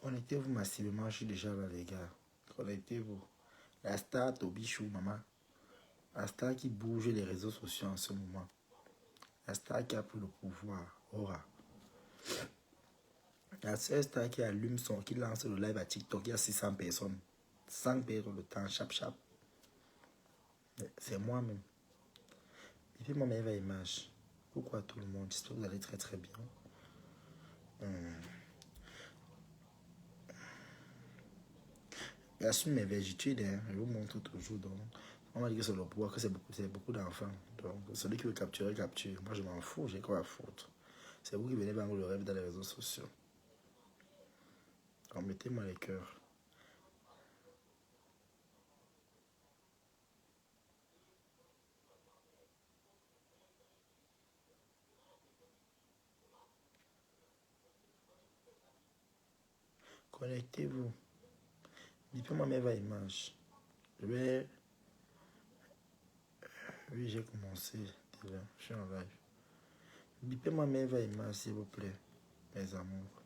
Connectez-vous massivement, je suis déjà là, les gars. Connectez-vous. La star Tobichou, maman. La star qui bouge les réseaux sociaux en ce moment. La star qui a pris le pouvoir. Aura. La seule star qui allume son, qui lance le live à TikTok, il y a 600 personnes. 100 personnes le temps, chap chap. C'est moi-même. Et puis ma meilleure image. Pourquoi tout le monde? J'espère que vous allez très très bien. J'assume mes vergitudes, hein. Je vous montre toujours. Donc, on m'a dit que c'est le pouvoir, que c'est beaucoup d'enfants. Donc, celui qui veut capturer, capture. Moi, je m'en fous, j'ai quoi à foutre. C'est vous qui venez vendre le rêve dans les réseaux sociaux. Alors, mettez-moi les cœurs. Connectez-vous. Dites-moi mes image. Je vais... Oui, j'ai commencé déjà. Je suis en live. Bipez-moi mes images, s'il vous plaît, mes amours.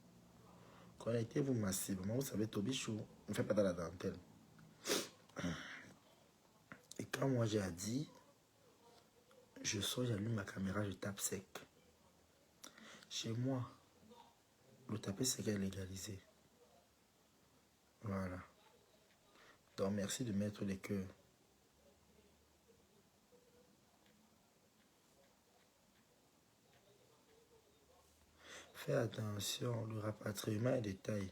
Connectez-vous massivement. Vous savez, Tobichou ne fait pas dans la dentelle. Et quand moi j'ai dit, je sors, j'allume ma caméra, je tape sec. Chez moi, le taper sec est légalisé. Voilà. Donc merci de mettre les cœurs. Fais attention, le rapatriement est de taille.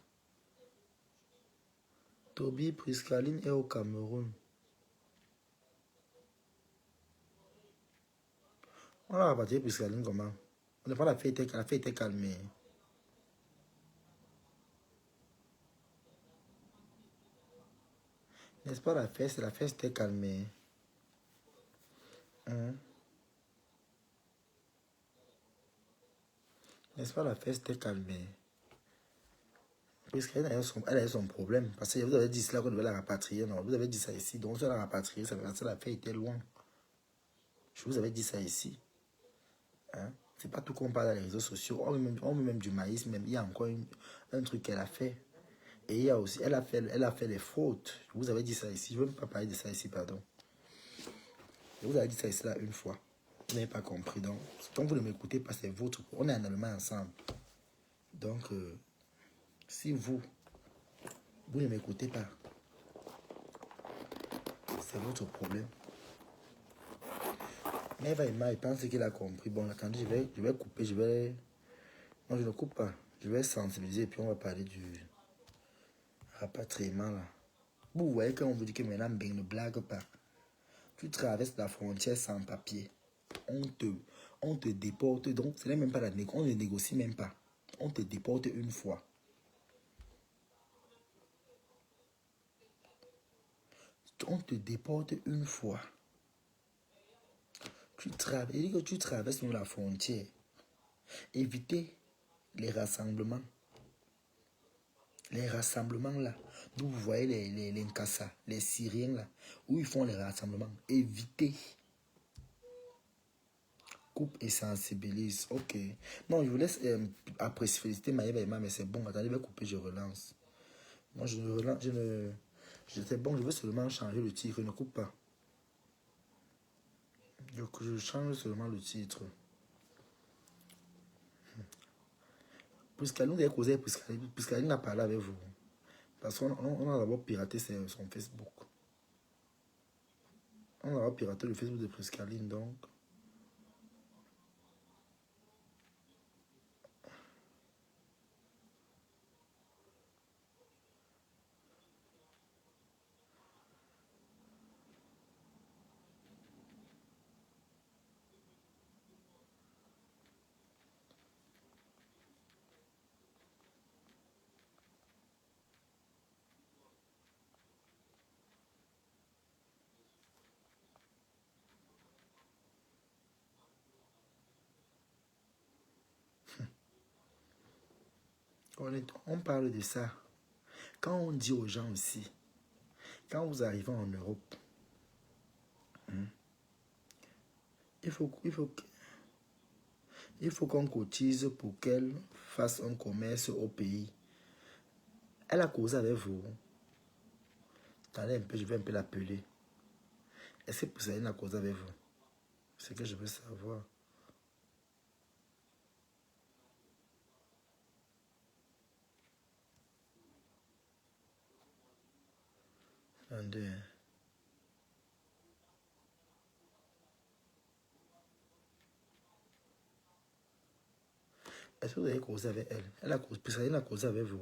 Toby Priscaline est au Cameroun. On a rapatrié Priscaline comment? On n'a pas la fête était calmée. N'est-ce pas la fête était calmée. Hein? N'est-ce pas la fête était calmée? Priscaline elle a son problème. Parce que vous avez dit cela qu'on devait la rapatrier. Non, vous avez dit ça ici. Donc si on la rapatrier, ça veut dire que la fête était loin. Je vous avais dit ça ici. Hein? C'est pas tout qu'on parle dans les réseaux sociaux. On met même du maïs, même. Il y a encore un truc qu'elle a fait. Et il y a aussi, elle a fait les fautes. Je vous avais dit ça ici. Je ne veux même pas parler de ça ici, pardon. Je vous avais dit ça ici là une fois. Vous n'avez pas compris. Donc, quand vous ne m'écoutez pas, c'est votre. On est en Allemagne ensemble. Donc, si vous ne m'écoutez pas, c'est votre problème. Mais Eva, il pense qu'il a compris. Bon, attendez, je vais couper, non, je ne coupe pas. Je vais sensibiliser et puis on va parler du rapatriement là. Vous voyez quand on vous dit que maintenant, ben, ne blague pas. Tu traverses la frontière sans papier. On te déporte. Donc, ce n'est même pas la négociation. On ne négocie même pas. On te déporte une fois. On te déporte une fois. Il dit que tu traverses la frontière. Évitez les rassemblements. Les rassemblements là, d'où vous voyez les Nkassa, les Syriens là, où ils font les rassemblements. Évitez. Coupe et sensibilise. Ok. Non, je vous laisse après féliciter Maëva et Emma, mais c'est bon. Attendez, je vais couper, je relance. Moi, je ne relance, c'est bon, je veux seulement changer le titre, ne coupe pas. Je change seulement le titre. Puisqu'elle nous a causé, puisqu'elle n'a parlé avec vous. Parce qu'on a d'abord piraté son Facebook. On a d'abord piraté le Facebook de Priscaline, donc. On parle de ça. Quand on dit aux gens aussi, quand vous arrivez en Europe, il faut qu'on cotise pour qu'elle fasse un commerce au pays. Elle a causé avec vous. Attendez un peu, je vais un peu l'appeler. Est-ce que Poussaline a causé avec vous? C'est que je veux savoir. Attendez. Est-ce que vous avez causé avec elle? Poussaline a causé avec vous.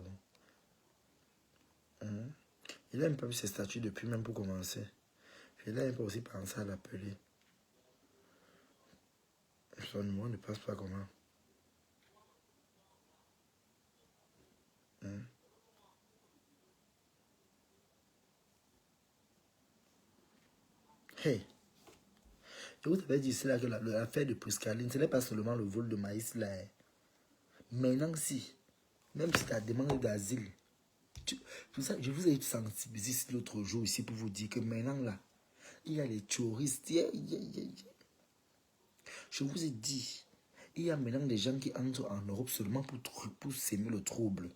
Il n'a même pas vu ses statuts depuis, même pour commencer. Il n'a même pas aussi pensé à l'appeler. Son numéro ne passe pas comment. Hey, je vous avais dit cela que l'affaire de Priscaline, ce n'est pas seulement le vol de maïs là. Maintenant, si, même si tu as demandé d'asile, pour ça, je vous ai sensibilisé l'autre jour ici pour vous dire que maintenant là, il y a les touristes. Je vous ai dit, il y a maintenant des gens qui entrent en Europe seulement pour s'aimer le trouble.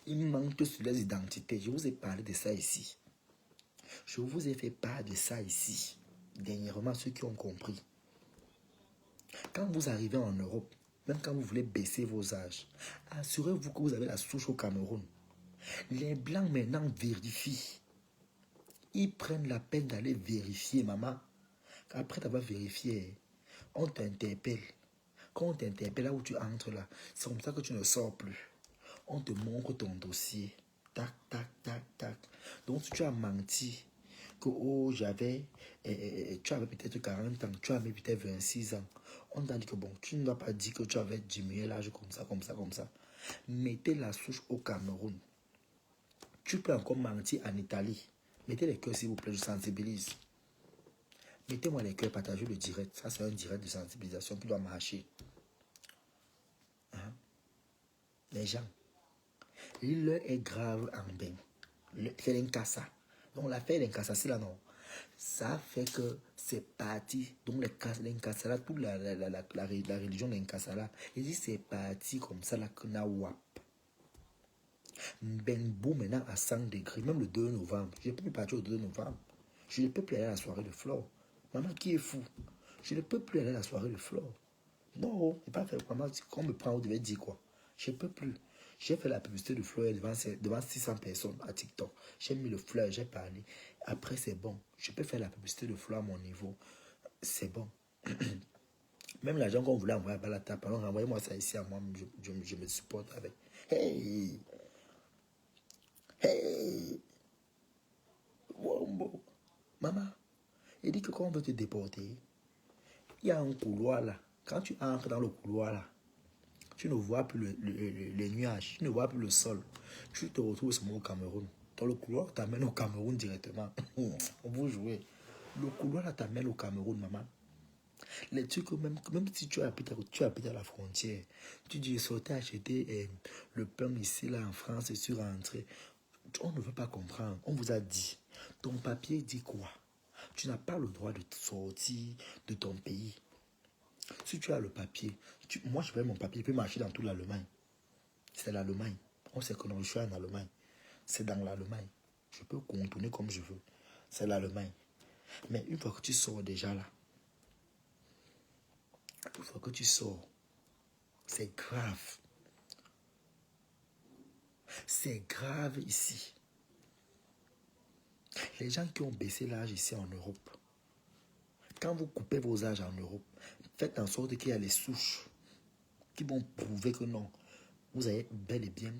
Ils manquent sur les identités. Je vous ai parlé de ça ici. Je vous ai fait part de ça ici. Dernièrement, ceux qui ont compris. Quand vous arrivez en Europe, même quand vous voulez baisser vos âges, assurez-vous que vous avez la souche au Cameroun. Les Blancs maintenant vérifient. Ils prennent la peine d'aller vérifier, maman. Après t'avoir vérifié, on t'interpelle. Quand on t'interpelle là où tu entres là, c'est comme ça que tu ne sors plus. On te montre ton dossier. Tac, tac, tac, tac. Donc si tu as menti, que oh j'avais, tu avais peut-être 40 ans, tu avais peut-être 26 ans. On t'a dit que bon, tu ne dois pas dire que tu avais diminué l'âge comme ça, comme ça, comme ça. Mettez la souche au Cameroun. Tu peux encore mentir en Italie. Mettez les cœurs s'il vous plaît, je sensibilise. Mettez-moi les cœurs, partagez le direct. Ça c'est un direct de sensibilisation qui doit marcher. Hein? Les gens. L'heure est grave en bain. C'est l'incassa. Donc l'affaire l'incassa, c'est là non. Ça fait que c'est parti. Donc l'incassa là, toute la religion l'incassa là, il dit c'est parti comme ça là que na wap. Benbo maintenant à 100 degrés, même le 2 novembre. Je ne peux plus partir au 2 novembre. Je ne peux plus aller à la soirée de Flore. Maman qui est fou. Je ne peux plus aller à la soirée de Flore. Non, c'est pas fait. Maman, quand on me prend, on devait dire quoi? Je ne peux plus. J'ai fait la publicité de Fleur devant 600 personnes à TikTok. J'ai mis le fleur, j'ai parlé. Après, c'est bon. Je peux faire la publicité de Fleur à mon niveau. C'est bon. Même l'argent qu'on voulait envoyer à Balata, pardon, envoyez-moi ça ici à moi. Je me supporte avec. Hey! Hey! Wombo! Maman, il dit que quand on veut te déporter, il y a un couloir là. Quand tu entres dans le couloir là, tu ne vois plus les nuages, tu ne vois plus le sol. Tu te retrouves seulement au Cameroun. Dans le couloir t'amène au Cameroun directement. Vous jouez. Le couloir là t'amène au Cameroun, maman. Les trucs, même si tu habites à la frontière, tu dis, sortez acheter le pain ici, là, en France, et tu rentres. On ne veut pas comprendre. On vous a dit. Ton papier dit quoi? Tu n'as pas le droit de sortir de ton pays. Si tu as le papier, moi je fais mon papier, je peux marcher dans toute l'Allemagne. C'est l'Allemagne. On sait que non, je suis en Allemagne. C'est dans l'Allemagne. Je peux contourner comme je veux. C'est l'Allemagne. Mais une fois que tu sors déjà là, une fois que tu sors, c'est grave. C'est grave ici. Les gens qui ont baissé l'âge ici en Europe, quand vous coupez vos âges en Europe, faites en sorte qu'il y a les souches qui vont prouver que non, vous avez bel et bien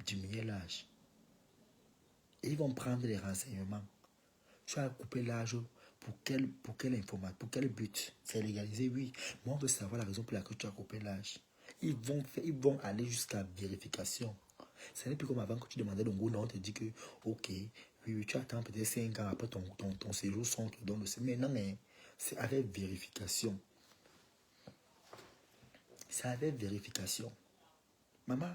diminué l'âge. Et ils vont prendre les renseignements. Tu as coupé l'âge pour quelle information, pour quel but? C'est légalisé, oui. Mais on veut savoir la raison pour laquelle tu as coupé l'âge. Ils vont aller jusqu'à vérification. Ce n'est plus comme avant que tu demandais donc non, on te dit que, ok, oui, tu attends peut-être 5 ans après ton séjour, on te donne le séjour. Mais non, c'est avec vérification. C'est avec vérification. Maman,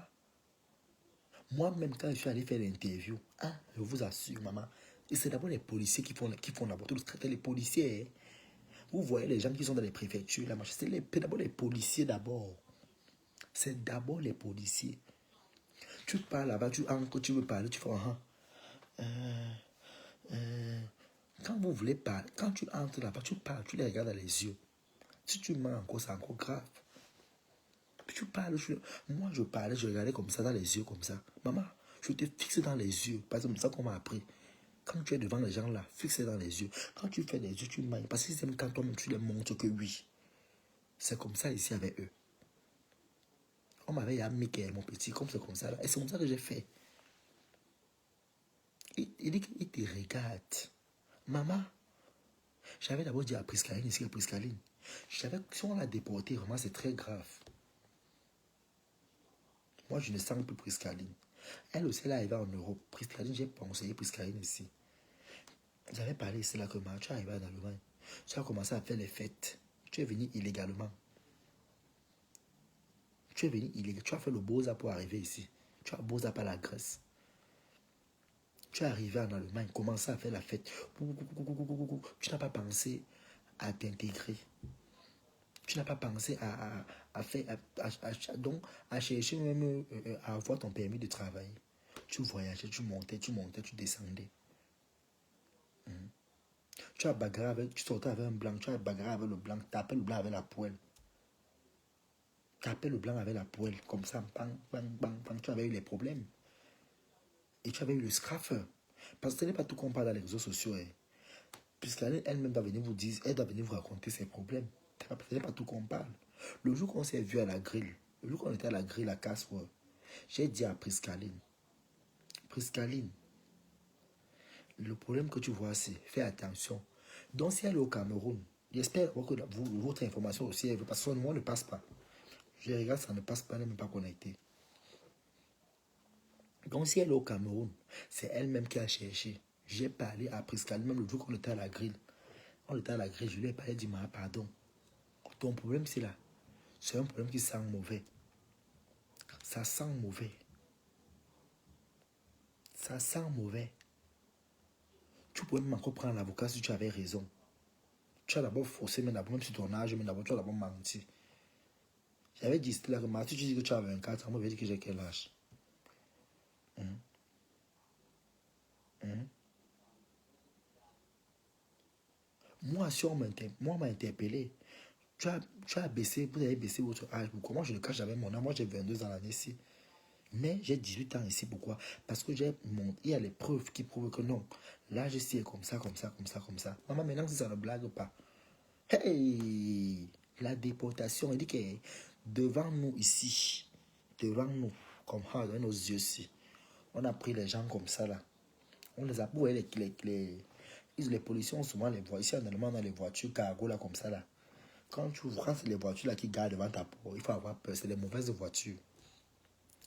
moi-même, quand je suis allé faire l'interview, hein, je vous assure, maman, et c'est d'abord les policiers qui font d'abord tout le traitement. Les policiers, hein. Vous voyez les gens qui sont dans les préfectures, là, c'est d'abord les policiers d'abord. C'est d'abord les policiers. Tu parles là-bas, tu entres, tu veux parler, tu fais quand vous voulez parler, quand tu entres là-bas, tu parles, tu les regardes dans les yeux. Si tu mens encore, c'est encore grave. Puis tu parles, moi je parlais, je regardais comme ça dans les yeux, comme ça. Maman, je te fixe dans les yeux. Par exemple, c'est ça qu'on m'a appris. Quand tu es devant les gens là, fixe dans les yeux. Quand tu fais les yeux, tu mailles. Parce qu'ils aiment quand toi-même tu les montres que oui. C'est comme ça ici avec eux. On m'avait amené mon petit, comme c'est comme ça là. Et c'est comme ça que j'ai fait. Il dit qu'il te regarde. Maman, j'avais d'abord dit à Priscaline ici, à Priscaline. Si on l'a déporté, vraiment c'est très grave. Moi je ne sens plus Priscaline. Elle aussi, elle est arrivée en Europe. Priscaline, j'ai conseillé Priscaline ici. J'avais parlé ici là que tu es arrivé en Allemagne. Tu as commencé à faire les fêtes. Tu es venu illégalement. Tu es venu illégalement. Tu as fait le beaux-arts pour arriver ici. Tu as beaux-arts par la Grèce. Tu es arrivé en Allemagne, commencé à faire la fête. Tu n'as pas pensé à t'intégrer. Tu n'as pas pensé à faire, donc à chercher même à avoir ton permis de travail. Tu voyageais, tu montais, tu descendais. Tu as bagarré avec, tu sortais avec un blanc, tu as bagarré avec le blanc, tapé le blanc avec la poêle. Tapé le blanc avec la poêle, comme ça, bang, bang, bang, bang, tu avais eu les problèmes. Et tu avais eu le scraffer. Parce que ce n'est pas tout qu'on parle dans les réseaux sociaux. Hein. Puisqu'elle elle-même va venir vous dire, elle doit venir vous raconter ses problèmes. Ce n'est pas tout qu'on parle. Le jour qu'on s'est vu à la grille, le jour qu'on était à la grille à Caswell, j'ai dit à Priscaline, Priscaline, le problème que tu vois, c'est, fais attention. Donc si elle est au Cameroun, j'espère que votre information aussi, parce que son numéro ne passe pas. Je regarde, ça ne passe pas, elle n'est même pas connectée. Donc si elle est au Cameroun, c'est elle-même qui a cherché. J'ai parlé à Priscaline, même le jour qu'on était à la grille. On était à la grille, je lui ai parlé, dit, pardon. Ton problème, c'est là. C'est un problème qui sent mauvais. Ça sent mauvais. Ça sent mauvais. Tu pouvais même encore prendre l'avocat si tu avais raison. Tu as d'abord forcé, mais d'abord, même si ton âge, mais d'abord, tu as d'abord menti. J'avais dit, c'était là que tu dis que tu as 24 ans, moi, je vais dire que j'ai quel âge. Moi, si on m'a interpellé, tu as baissé, vous avez baissé votre âge. Pourquoi? Moi, je le cache, j'avais mon âge. Moi, j'ai 22 ans l'année-ci. Mais j'ai 18 ans ici. Pourquoi? Parce que il y a les preuves qui prouvent que non. L'âge ici est comme ça, comme ça, comme ça, comme ça. Maman, maintenant, si ça ne blague pas. Hey! La déportation, il dit que devant nous ici, devant nous, comme ça, dans nos yeux ici, on a pris les gens comme ça là. On les a pour les policiers ont souvent les voitures. Ici en Allemagne, on a les voitures cargo là comme ça là. Quand c'est les voitures là qui gardent devant ta porte, il faut avoir peur. C'est les mauvaises voitures.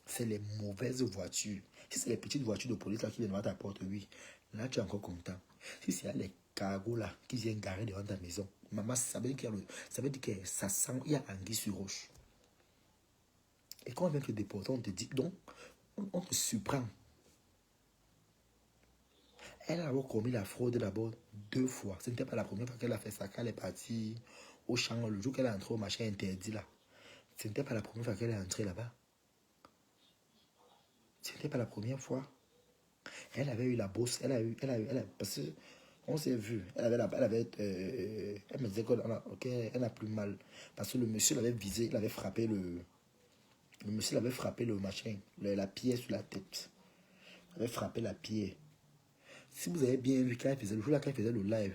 C'est les mauvaises voitures. Si c'est les petites voitures de police là qui viennent devant ta porte, oui, là tu es encore content. Si c'est les cargos là qui viennent garer devant ta maison, maman, ça veut dire que ça sent, il y a anguille sur roche. Et quand on vient te déporter, on te dit, donc, on te surprend. Elle a commis la fraude d'abord 2 fois. Ce n'était pas la première fois qu'elle a fait ça. Quand elle est partie au champ, le jour qu'elle est entrée au marché interdit là. Ce n'était pas la première fois qu'elle est entrée là-bas. Ce n'était pas la première fois. Elle avait eu la bourse. Parce qu'on s'est vu. Elle me disait qu'elle n'a plus mal. Parce que le monsieur l'avait visé, il avait frappé le monsieur l'avait frappé le machin, la pierre sur la tête. Il avait frappé la pierre. Si vous avez bien vu, le jour là qu'elle faisait le live,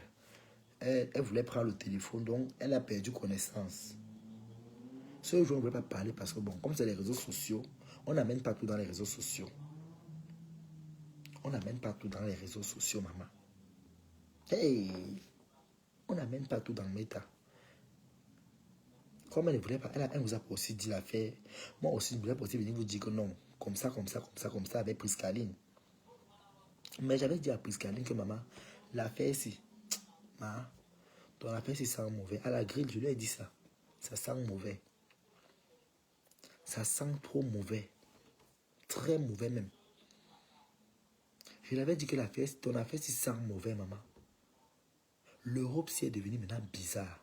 elle voulait prendre le téléphone, donc elle a perdu connaissance. Ce jour, on ne voulait pas parler parce que, bon, comme c'est les réseaux sociaux, on n'amène pas tout dans les réseaux sociaux. On n'amène pas tout dans les réseaux sociaux, maman. Hey! On n'amène pas tout dans Meta. Comme elle ne voulait pas, elle nous a aussi dit l'affaire. Moi aussi, je voulais aussi venir vous dire que non, comme ça, comme ça, comme ça, comme ça, avec Priscaline. Mais j'avais dit à Priscaline que, maman, l'affaire ici, maman, ton affaire ici sent mauvais. À la grille, je lui ai dit ça. Ça sent mauvais. Ça sent trop mauvais. Très mauvais même. Je lui avais dit que ton affaire ici sent mauvais, maman. L'Europe s'y est devenue maintenant bizarre.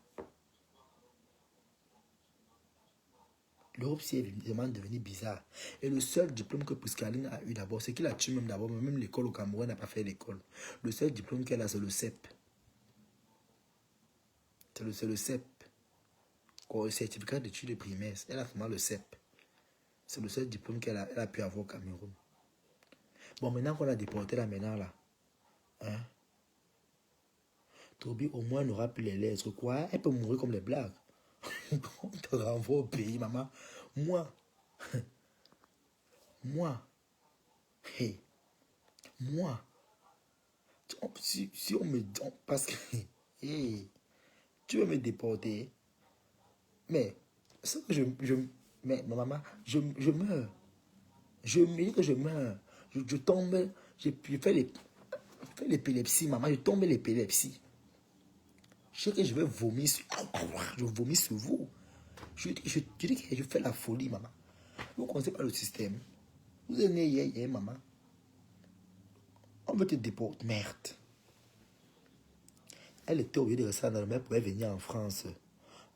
L'Europe s'y est vraiment devenue bizarre. Et le seul diplôme que Pascaline a eu d'abord, c'est qu'il a tué même d'abord, même l'école au Cameroun n'a pas fait l'école. Le seul diplôme qu'elle a, c'est le CEP. C'est le CEP. Le certificat d'études primaires. Elle a vraiment le CEP. C'est le seul diplôme qu'elle a pu avoir au Cameroun. Bon, maintenant qu'on a déporté là, maintenant là, hein, Toby au moins n'aura plus les lettres. Quoi? Elle peut mourir comme les blagues. On te renvoie au pays, maman. Moi, moi, hey, moi, si on me dit, parce que, hey, tu veux me déporter, mais, c'est que mais ma maman, je meurs. Je me dis que je meurs. Je tombe, je fais l'épilepsie, maman, je tombe l'épilepsie. Je sais que je vais vomir sur, je vomis sur vous. Je dis que je fais la folie, maman. Vous ne connaissez pas le système. Vous êtes né hier, maman. On veut te déporter. Merde. Elle était au lieu de rester dans le même, pouvait venir en France.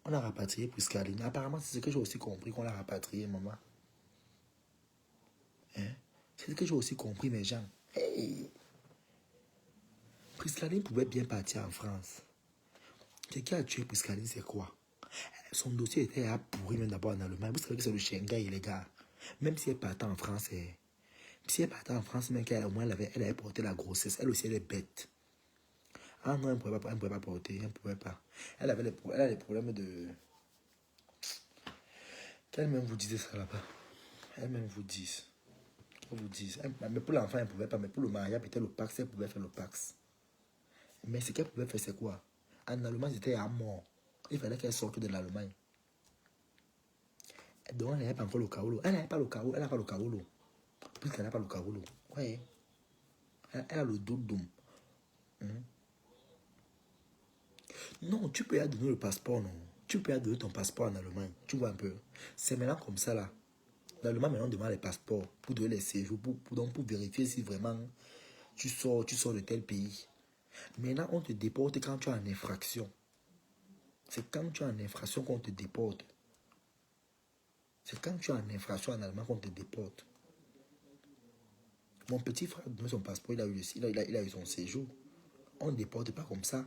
On a rapatrié Priscaline. Apparemment, c'est ce que j'ai aussi compris qu'on l'a rapatrié, maman. Hein? C'est ce que j'ai aussi compris, mes gens. Hey! Priscaline pouvait bien partir en France. Ce qui a tué Priscaline, c'est quoi? Son dossier était à pourri même d'abord en Allemagne. Vous savez que c'est le Schengen illégal. Même si elle partait en France, si elle partait en France, même qu'elle au moins elle avait porté la grossesse. Elle aussi, elle est bête. Ah non, elle ne pouvait pas porter. Elle ne pouvait pas. Elle a les problèmes de... Qu'elle-même vous disait ça là-bas. Elle-même vous dise. Vous dise. Mais pour l'enfant, elle ne pouvait pas. Mais pour le mariage, peut-être le Pax, elle pouvait faire le Pax. Mais ce qu'elle pouvait faire, c'est quoi? En Allemagne, c'était à mort. Il fallait qu'elle sorte de l'Allemagne. Donc, elle n'avait pas encore le Kaolo. Elle n'avait pas le Kaolo. Elle n'a pas le Kaolo. Puisqu'elle n'a pas le Kaolo. Ouais. Elle a le doudou. Non, tu peux y donner le passeport, non. Tu peux y donner ton passeport en Allemagne. Tu vois un peu. C'est maintenant comme ça, là. L'Allemagne, maintenant, demande les passeports pour donner les séjours, pour vérifier si vraiment tu sors de tel pays. Maintenant, on te déporte quand tu es en infraction. C'est quand tu es en infraction qu'on te déporte. C'est quand tu es en infraction en Allemagne qu'on te déporte. Mon petit frère a donné son passeport, il a eu son séjour. On ne déporte pas comme ça.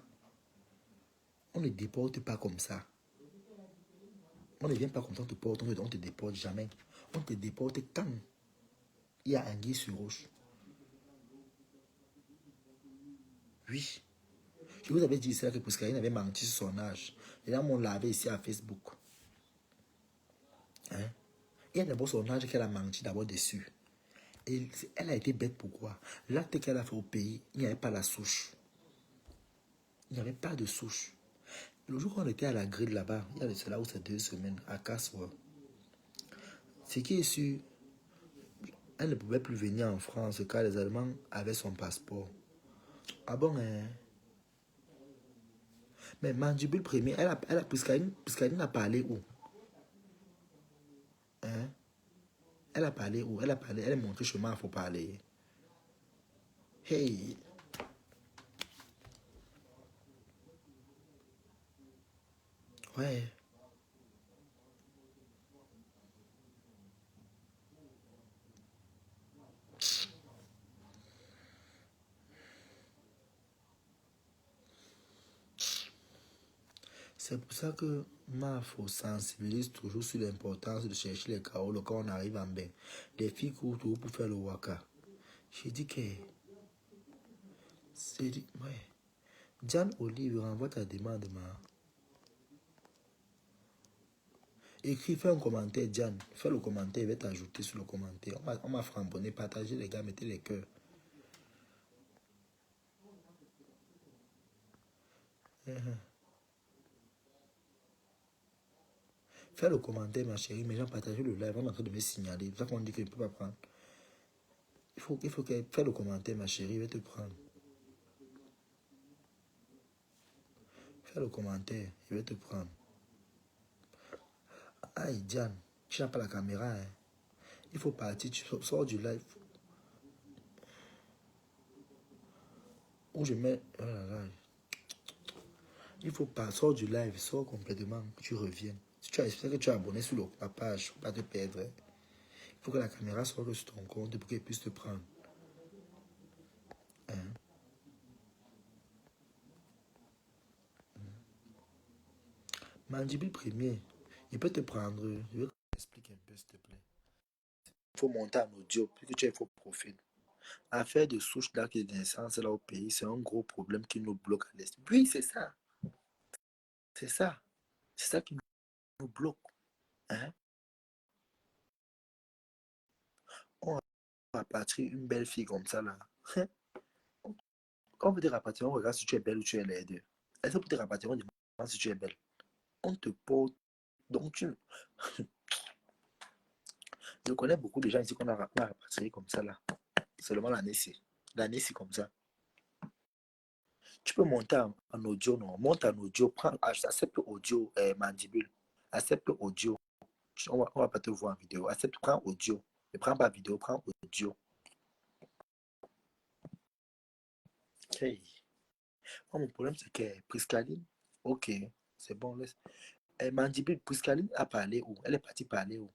On ne déporte pas comme ça. On ne vient pas comme ça, on te porte, on te déporte jamais. On te déporte quand il y a anguille sur roche. Oui. Je vous avais dit ça que Pascaline avait menti sur son âge. Les gens m'ont lavé ici à Facebook. Hein? Il y a d'abord son âge qu'elle a menti d'abord dessus. Et elle a été bête pourquoi? L'acte qu'elle a fait au pays, il n'y avait pas la souche. Il n'y avait pas de souche. Le jour où on était à la grille là-bas, il y a cela où c'est 2 semaines, à Cassoir. Ce qui est sûr, elle ne pouvait plus venir en France car les Allemands avaient son passeport. Ah bon, hein? Mais Mandibule Premier, Pascaline a parlé où? Hein? Elle a parlé où? Elle a montré chemin, il faut parler. Hey! Ouais. C'est pour ça que faut sensibilise toujours sur l'importance de chercher les kaolos quand on arrive en bain. Les filles courent toujours pour faire le waka. J'ai dit que... C'est dit... Ouais. Diane Olive, renvoie ta demande, ma. Écris, fais un commentaire, Diane. Fais le commentaire, je vais t'ajouter sur le commentaire. On m'a frambonné, partagez les gars, mettez les cœurs. Fais le commentaire, ma chérie, mais j'ai partagé le live, on est en train de me signaler. C'est ça qu'on dit que je ne peux pas prendre. Il faut que fais le commentaire, ma chérie, je vais te prendre. Fais le commentaire, je vais te prendre. Aïe, Diane, tu n'as pas la caméra, hein. Il faut partir, tu sors du live. Où je mets... Oh là là. Il faut pas, sors du live, sors complètement, tu reviens. Si tu as expliqué que tu es abonné sur la page, il ne faut pas te perdre. Il faut que la caméra soit sur ton compte pour qu'elle puisse te prendre. Hein? Mandible premier, il peut te prendre. Je veux t'expliquer un peu, s'il te plaît. Il faut monter en audio, puis que tu aies faux profil. Affaire de souche d'acte de naissance là au pays, c'est un gros problème qui nous bloque à l'est. Oui, c'est ça. C'est ça. C'est ça qui nous bloque. Hein? On rapatrie une belle fille comme ça là. Quand on veut te rapatrier, on regarde si tu es belle ou tu es laide. Est-ce que pour te rapatrier, on demande si tu es belle? On te porte. Donc tu. Je connais beaucoup de gens ici qu'on a rapatrié comme ça là. Seulement l'année-ci. L'année-ci comme ça. Tu peux monter en audio, non? Monte en audio, prends, accepte audio, mandibule. Accepte audio. On va pas te voir en vidéo. Accepte, prends audio. Ne prends pas vidéo, prends audio. Hey. Oh, mon problème, c'est que Priscaline, ok, c'est bon. Laisse. Mandibule, Priscaline a parlé où? Elle est partie parler où?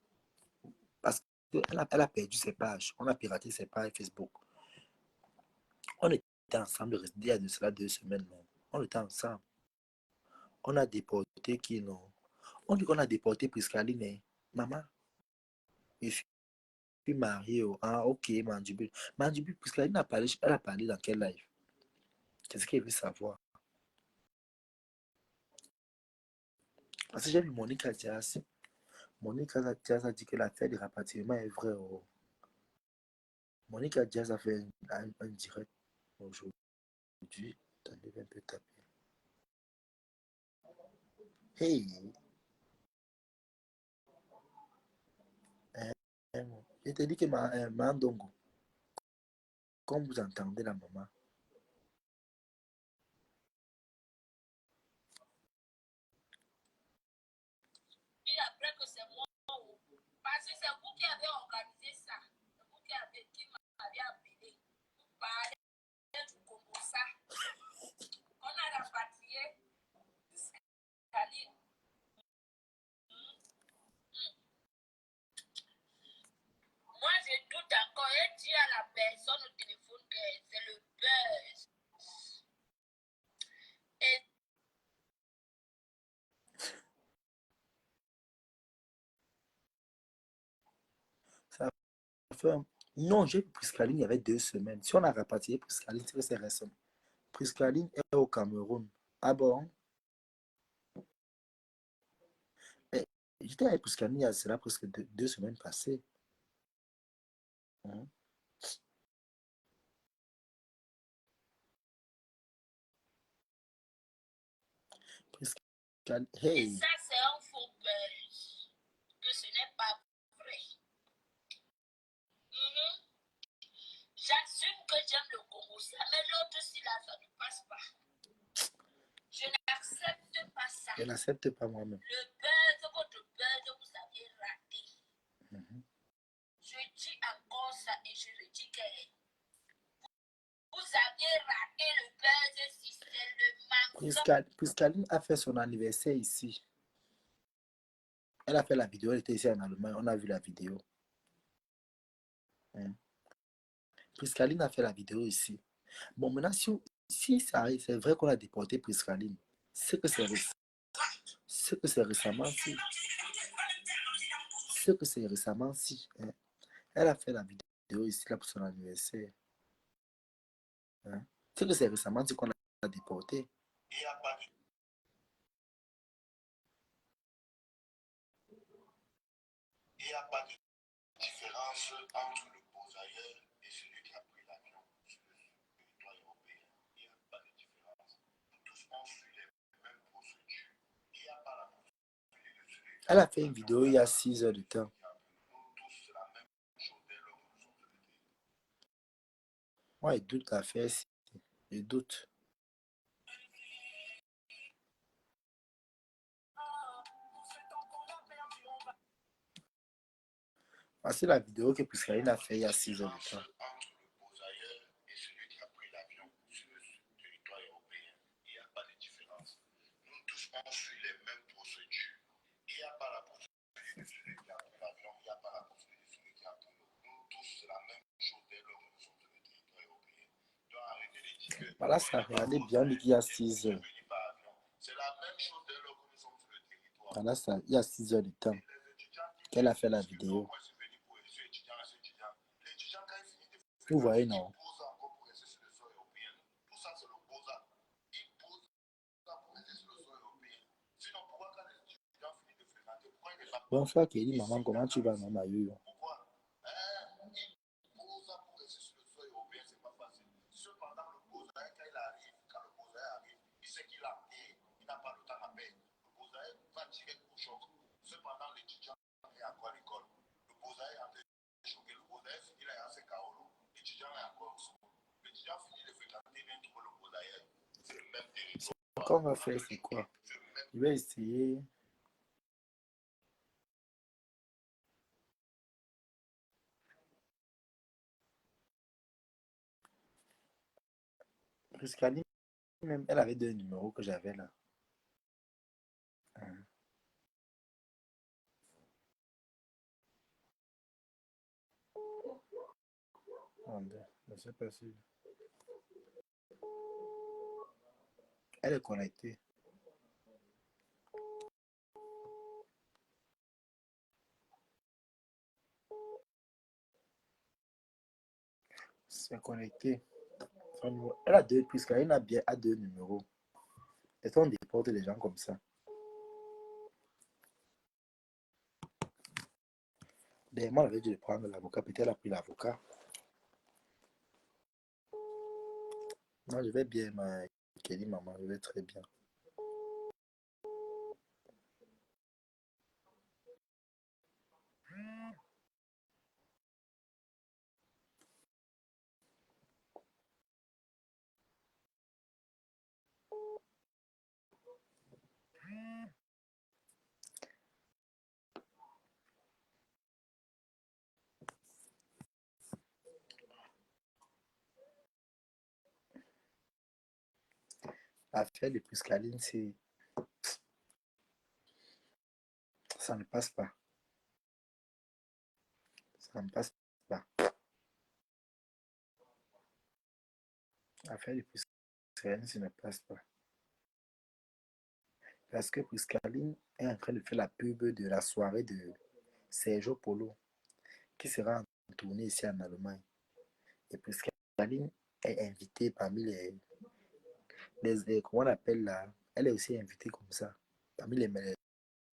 Parce qu'elle a perdu ses pages. On a piraté ses pages Facebook. On était ensemble il y a de cela 2 semaines. Non? On était ensemble. On a déporté qui, non? On dit qu'on a déporté Priscaline. Hein? Maman, je suis marié. Oh. Ah, ok, Mandibule. Mandibule, Priscaline elle a parlé dans quel live? Qu'est-ce qu'elle veut savoir? Parce que j'ai vu Monica Diaz. Monica Diaz a dit que l'affaire de rapatriement est vraie. Oh. Monica Diaz a fait un direct aujourd'hui. Attendez, je vais un peu taper. Hey! Je te dis que Mandongo, comme vous entendez la maman, après que c'est moi, parce que c'est vous qui avez organisé ça, c'est vous qui m'avez appelé pour parler du Congo ça. On a rapatrié Saline. Moi, je doute encore et dis à la personne au téléphone que c'est le buzz. Et ça fait non, j'ai pris Priscaline il y avait 2 semaines. Si on a rapatrié Priscaline, c'est que c'est récent. Priscaline est au Cameroun. Ah bon? Mais j'étais avec Priscaline il y a cela presque 2 semaines passées. Hein? Priscaline, hey! Et ça, c'est un faux buzz. Que ce n'est pas vrai. J'assume que j'aime le Congo, mais l'autre, si là, ça ne passe pas. Je n'accepte pas ça. Je n'accepte pas moi-même. Le buzz, votre buzz, vous avez raté. Je dis encore ça et je le dis que vous avez raté le buzz si c'est le manque. Priscaline a fait son anniversaire ici. Elle a fait la vidéo, elle était ici en Allemagne, on a vu la vidéo. Priscaline a fait la vidéo ici. Bon, maintenant, si ça arrive, c'est vrai qu'on a déporté Priscaline. C'est que c'est récemment, si. C'est que c'est récemment, si. Hein. Elle a fait la vidéo ici là pour son anniversaire. Hein. C'est que c'est récemment si qu'on a déporté. Il n'y a pas de différence entre le posailleur et celui qui a pris l'avion sur le territoire européen. Il n'y a pas de différence. Tous ont suivi les mêmes procédures. Il n'y a pas la possibilité de celui. Elle a fait une vidéo il y a 6 heures de temps. Moi, je doute l'affaire. Je doute. C'est la vidéo que Priscaline a fait il y a 6 heures de temps. Entre le posailleur et celui qui a pris l'avion sur le territoire européen, il n'y a pas de différence. Nous tous, on suit les mêmes procédures. Il Voilà ça, regardez bien, il y a 6 heures. Voilà ça, il y a 6 heures de temps qu'elle a fait la vidéo. Vous voyez, non? Bonsoir, Kelly, maman, comment tu vas, maman? Ce qu'on va faire, c'est quoi? Je vais essayer. Priscaline, même, elle avait 2 numéros que j'avais là. Hein. Attendez, je ne sais pas si. Elle est connectée. C'est connecté. Elle a deux, Priscaline a bien à 2 numéros. Est-ce qu'on déporte les gens comme ça? Ben, moi, j'avais dû prendre l'avocat. Peut-être elle a pris l'avocat. Non, je vais bien, ma Kelly, maman. Je vais très bien. L'affaire de Priscaline, c'est. Ça ne passe pas. Ça ne passe pas. L'affaire de Priscaline, ça ne passe pas. Parce que Priscaline est en train de faire la pub de la soirée de Sergio Polo, qui sera en tournée ici en Allemagne. Et Priscaline est invitée parmi comment on appelle là, elle est aussi invitée comme ça. Parmi les,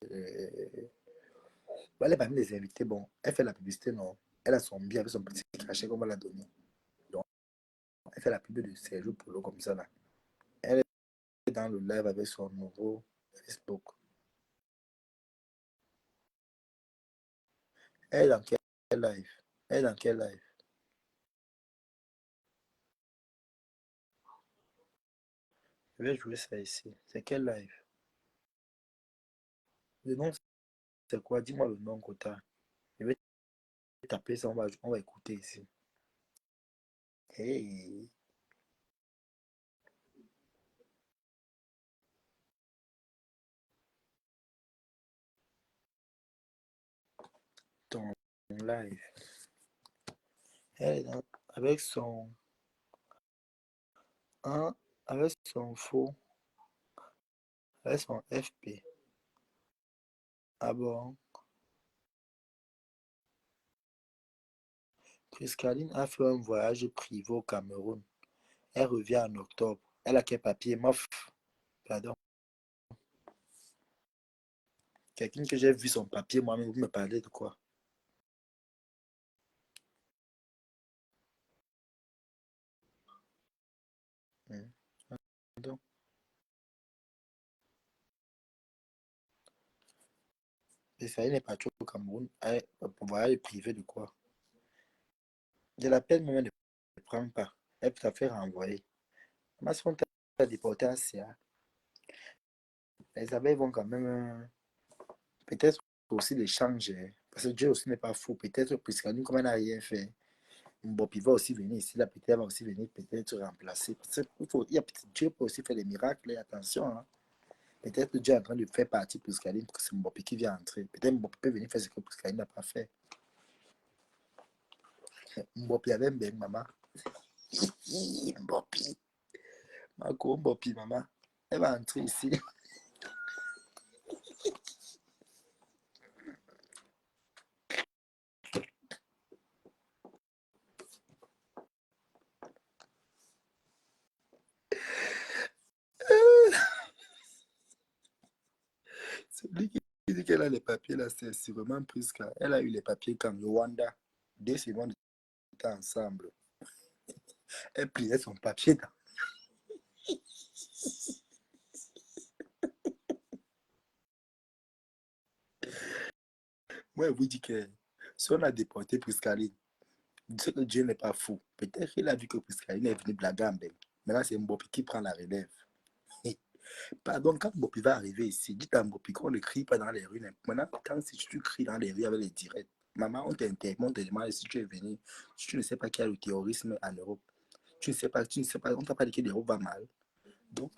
elle est parmi les invités. Bon, elle fait la publicité, non. Elle a son billet avec son petit cachet qu'on va la donner. Donc, elle fait la pub de Sergio Polo comme ça là. Elle est dans le live avec son nouveau Facebook. Elle est dans quel live? Elle est dans quel live? Je vais jouer ça ici. C'est quel live? Le nom, c'est quoi? Dis-moi le nom, Kota. Je vais taper ça, on va écouter ici. Hey, ton live. Elle est avec son avec son faux, avec son FP. Ah bon? Priscaline a fait un voyage privé au Cameroun. Elle revient en octobre. Elle a quel papier? Mof. Pardon. Quelqu'un que j'ai vu son papier, moi-même, vous me parlez de quoi? Hmm. Donc, Priscaline est partie au Cameroun pour voyage privé de quoi? Je l'appelle même, elle ne prend pas. Elle peut faire renvoyer. Mais si on t'a déporté à CA, les abeilles vont quand même. Peut-être aussi l'échange. Parce que Dieu aussi n'est pas fou. Peut-être Priscaline, comme elle n'a rien fait. Bob, il va aussi venir ici. Là, peut-être, elle va aussi venir peut-être remplacer. Parce que il y a, Dieu peut aussi faire des miracles. Et attention. Hein. Peut-être que Dieu est en train de faire partie Priscaline pour que c'est Mbappé qui vient entrer. Peut-être Mbappé peut venir faire ce que Priscaline n'a pas fait. Mbappé avait bien maman. Mbappé. Marco Mbappé, maman. Elle va entrer ici. Celui qui dit qu'elle a les papiers là, c'est sûrement Prisca. Elle a eu les papiers quand Rwanda. 2 secondes étaient ensemble. Elle pliait son papier dans. Moi, je vous dis que si on a déporté Priscaline, c'est que Dieu n'est pas fou. Peut-être qu'il a vu que Priscaline est venue blaguer en Belgique. Maintenant, c'est Mbappé qui prend la relève. Pardon, quand Mbappé va arriver ici, dites à Mbappé qu'on ne crie pas dans les rues. Maintenant, quand si tu cries dans les rues avec les directs, maman, on t'interpelle, on te demande si tu es venu. Si tu ne sais pas qu'il y a le terrorisme en Europe, tu ne sais pas, on t'a pas dit que l'Europe va mal. Donc,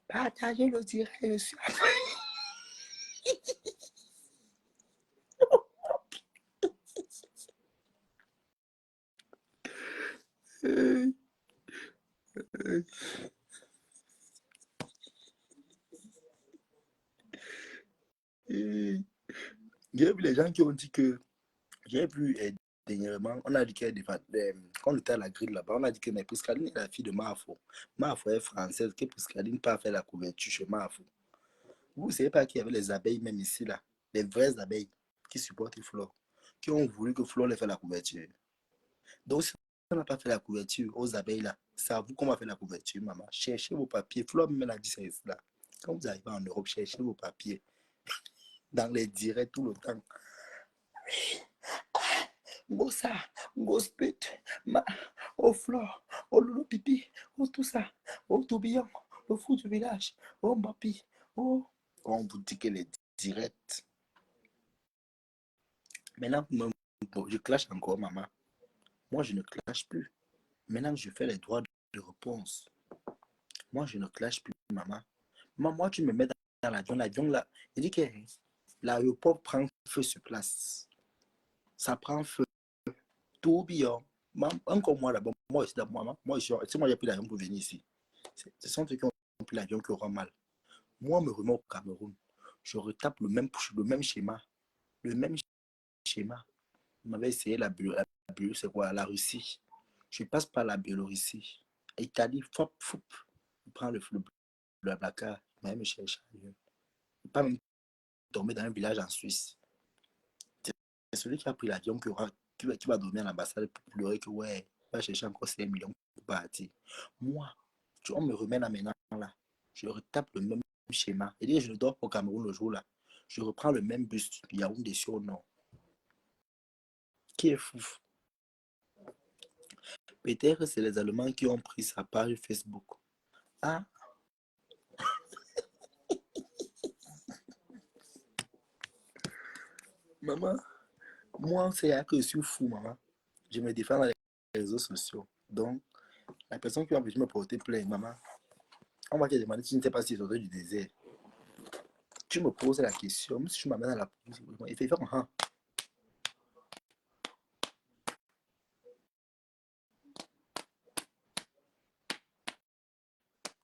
partagez le direct. J'ai vu les gens qui ont dit que, j'ai vu dernièrement, on a dit quand on était à la grille là-bas, on a dit que mais Priscaline est la fille de Mafo. Mafo est française, que Priscaline pas fait la couverture chez Mafo. Vous ne savez pas qu'il y avait les abeilles même ici là, les vraies abeilles qui supportent Flore, qui ont voulu que Flore les fasse la couverture. Donc si on n'a pas fait la couverture aux abeilles là, c'est à vous qu'on va faire la couverture, maman. Cherchez vos papiers. Flore me l'a dit ça là. Quand vous arrivez en Europe, cherchez vos papiers dans les directs tout le temps. Gossa, Gospit, ma, au Flore, au Loulou Pipi, au tout ça, au tourbillon, au fou du village, au Mbappé, au. On vous dit que les directs. Maintenant, je clash encore, maman. Moi, je ne clash plus. Maintenant que je fais les droits de réponse, moi, je ne clash plus, maman. Moi, tu me mets dans l'avion là. Il dit que l'aéroport prend feu sur place. Ça prend feu. Tourbillon. Encore moi là-bas, moi aussi, moi, si moi j'ai pris l'avion pour venir ici, ce sont ceux qui ont pris l'avion qui auront mal. Moi, me remets au Cameroun. Je retape le même schéma. Le même schéma. On m'avait essayé c'est quoi, la Russie. Je passe par la Biélorussie. Italie, fop, fop. Je prends le placard. Il me cherche ailleurs. Je pas même tomber dans un village en Suisse. C'est celui qui a pris l'avion qui va dormir à l'ambassade pour pleurer que ouais, il va chercher encore 5 millions pour partir. Moi, on me remet là maintenant là. Je retape le même schéma. Et dire je dors au Cameroun le jour là. Je reprends le même bus. Il y a des sur non. Qui est fou? Peut-être c'est les Allemands qui ont pris sa page Facebook. Ah, maman, moi, c'est là que je suis fou, maman. Je me défends dans les réseaux sociaux. Donc, la personne qui va me porter plainte, maman, on va te demander si tu ne sais pas si c'est sorti du désert. Tu me poses la question, même si tu m'amènes à la police, il fait faire un.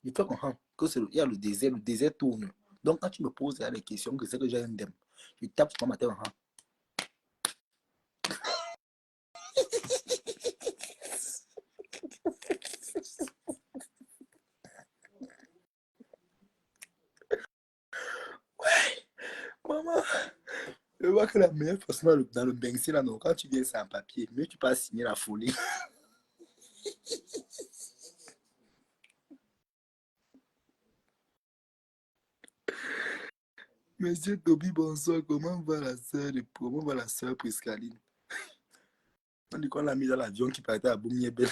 Il fait un. Que il y a le désert tourne. Donc, quand tu me poses les questions, que c'est que j'ai un dème, je tape sur ma tête en. Maman, je vois que la meilleure façon dans le Banksy, là, non, quand tu viens sans papier, mais tu peux signer la folie. Monsieur Toby, bonsoir. Comment va la sœur Priscaline? On dit qu'on l'a mis dans l'avion qui partait à Boumiébel.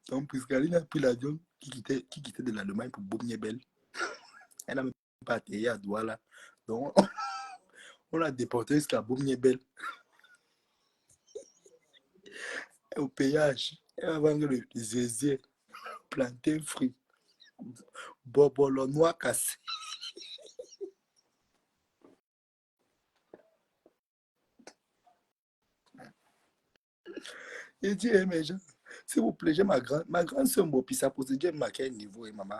Donc Priscaline a pris l'avion qui quittait de l'Allemagne pour Boumiébel. Elle n'a même pas atterri à Douala. Donc on l'a déporté jusqu'à Boumiébel. Au péage. Elle va vendre le zézé. plantain frit, bobolo noix cassé. Il dit, eh, mais gens, s'il vous plaît, j'ai ma grande soeur Mopi, sa procédure à quel niveau, et maman?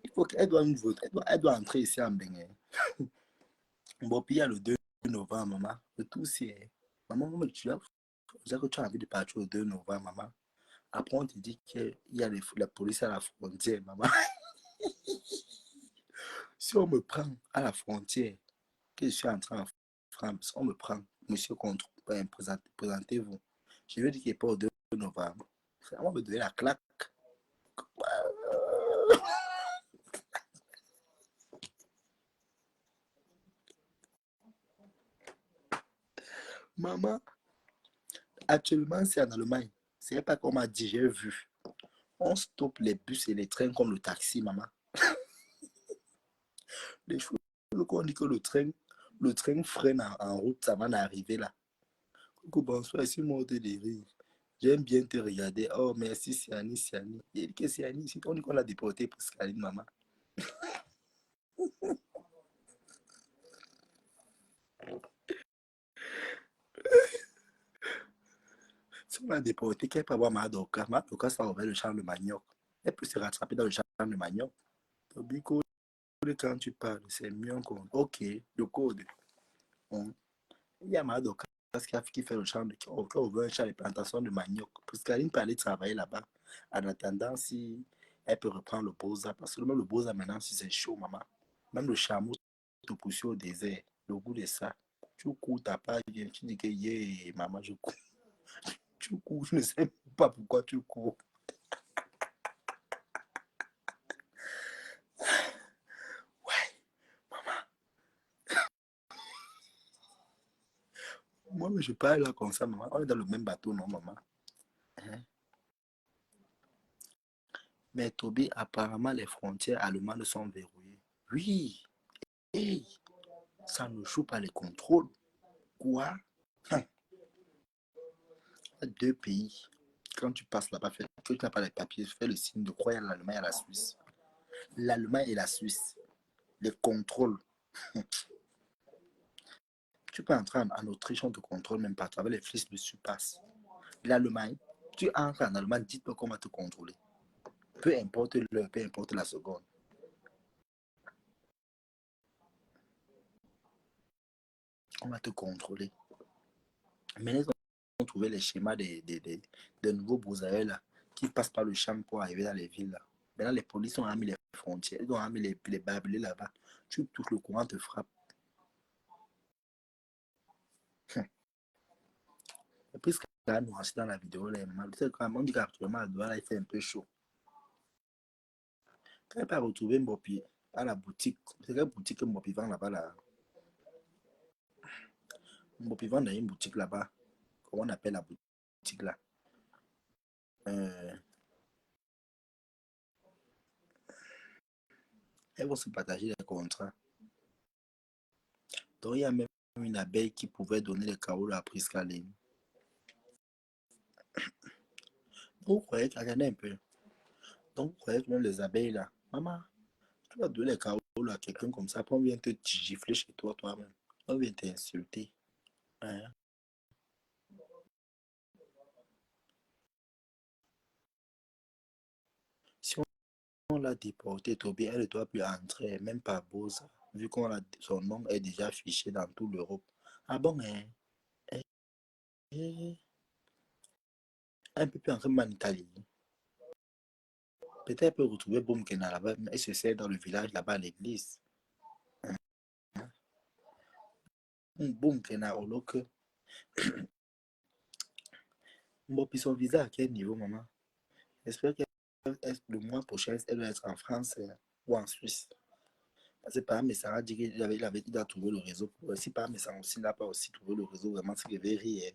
Il faut qu'elle doit nous voter, elle doit entrer ici en Bénin. Mopi, il y a le 2 novembre, maman. Le tout, c'est, maman, tu as que tu as envie de partir le 2 novembre, maman. Après, on te dit qu'il y a la police à la frontière, maman. Si on me prend à la frontière, que je suis entré en France, on me prend, monsieur contre, présentez-vous. Je veux dire qu'il n'est pas au 2 novembre. On va me donner la claque. Maman, actuellement, c'est en Allemagne. C'est pas comme m'a dit, j'ai vu. On stoppe les bus et les trains comme le taxi, maman. Les choses qu'on dit que le train freine en route avant d'arriver là. Coucou, bonsoir, c'est moi de rire. J'aime bien te regarder. Oh, merci, Siani, Siani. Il dit que Siani, c'est on dit qu'on l'a déporté pour Scaline, maman. Si on l'a déporté, qu'elle peut avoir Madoka. Madoka, ça va ouvrir le champ de manioc. Elle peut se rattraper dans le champ de manioc. Tobico, quand tu parles, c'est mieux qu'on. Ok, le code. Hein. Il y a Madoka qui fait le champ de. Qui ouvre un champ de plantation de manioc. Parce qu'Aline peut aller travailler là-bas. En attendant, si elle peut reprendre le Boza. Parce que même le Boza, maintenant, si c'est chaud, maman. Même le chameau te pousse au désert. Le goût de ça. Tu cours, t'as pas bien. Tu dis que, yeah, maman, je cours. Tu cours, je ne sais pas pourquoi tu cours. Ouais, moi, je parle là comme ça, maman. On est dans le même bateau, non, maman? Hein? Mais Toby, apparemment, les frontières allemandes sont verrouillées. Oui, hey, ça ne joue pas les contrôles. Quoi? Hum, deux pays. Quand tu passes là-bas, tu n'as pas les papiers, fais le signe de croix à l'Allemagne et à la Suisse. L'Allemagne et la Suisse, les contrôles. Tu peux entrer en Autriche, on te contrôle même pas. Avec les fils de surpasse. L'Allemagne, tu entres en Allemagne, dites-moi comment te contrôler. Peu importe l'heure, peu importe la seconde. On va te contrôler. Mais ils ont trouvé les schémas des nouveaux Bousaïens là, qui passent par le champ pour arriver dans les villes là. Maintenant, les polices ont mis les frontières, ils ont mis les barbelés là-bas. Tu touches le courant, te frappe. Et puis, ce qu'on a noirci dans la vidéo, là, on dit qu'actuellement, là, il fait un peu chaud. Quand elle pas retrouvé Mbopi à la boutique, c'est quelle boutique que Mbopi vend là-bas là? Mbopi vend dans une boutique là-bas. Comment on appelle la boutique là? Euh, Elles vont se partager les contrats. Donc, il y a même une abeille qui pouvait donner les carreaux à Priscaline. Donc, vous croyez, attendez un peu. Donc, vous croyez que même les abeilles là, maman, tu vas donner les carreaux à quelqu'un comme ça, après on vient te gifler chez toi, toi-même. On vient t'insulter. Hein? Si on l'a déporté, Toby, elle ne doit plus entrer, même pas Bosa, vu qu'on a son nom est déjà affiché dans toute l'Europe. Ah bon, hein? Eh, eh, un peu plus entrer en Italie. Peut-être elle peut retrouver Boumkena là-bas, mais elle se sert dans le village là-bas à l'église. Hein? Boumkena au loc. Bon, puis son visa à quel niveau, maman? J'espère que le mois prochain, elle doit être en France ou en Suisse. Parce que par exemple, ça a dit qu'il avait dit à trouver le réseau. Si par exemple, ça aussi n'a pas aussi trouvé le réseau, vraiment, c'est que je vais rire.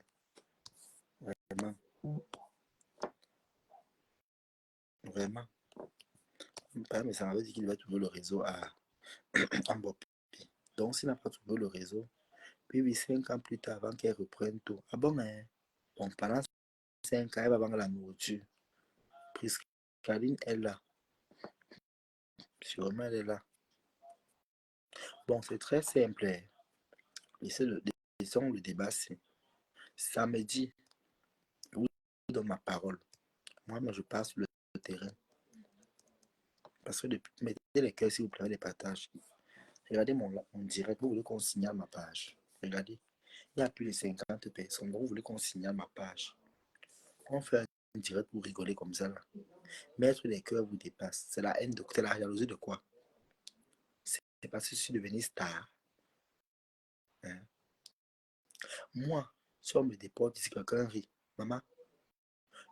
Vraiment, vraiment. Par exemple, ça avait dit qu'il va trouver le réseau à Mbopi. Donc, s'il n'a pas trouvé le réseau, puis 5 ans plus tard, avant qu'elle reprenne tout. Ah bon, hein? Bon, pendant 5 ans, elle va vendre la nourriture. Presque. Kaline est là. Sûrement, elle est là. Bon, c'est très simple. Laissons le débat. Samedi, je vous donne ma parole. Moi, je passe sur le terrain. Parce que mettez les cœurs si vous plaît, les partages. Regardez mon direct. Vous voulez qu'on signale ma page. Regardez. Il y a plus de 50 personnes. Donc, vous voulez qu'on signale ma page. On fait un direct pour rigoler comme ça. Là. Mettre les cœurs vous dépasse. C'est la haine, c'est la jalousie de quoi? C'est parce que je suis devenu star. Hein? Moi, si on me déporte, si quelqu'un rit, maman,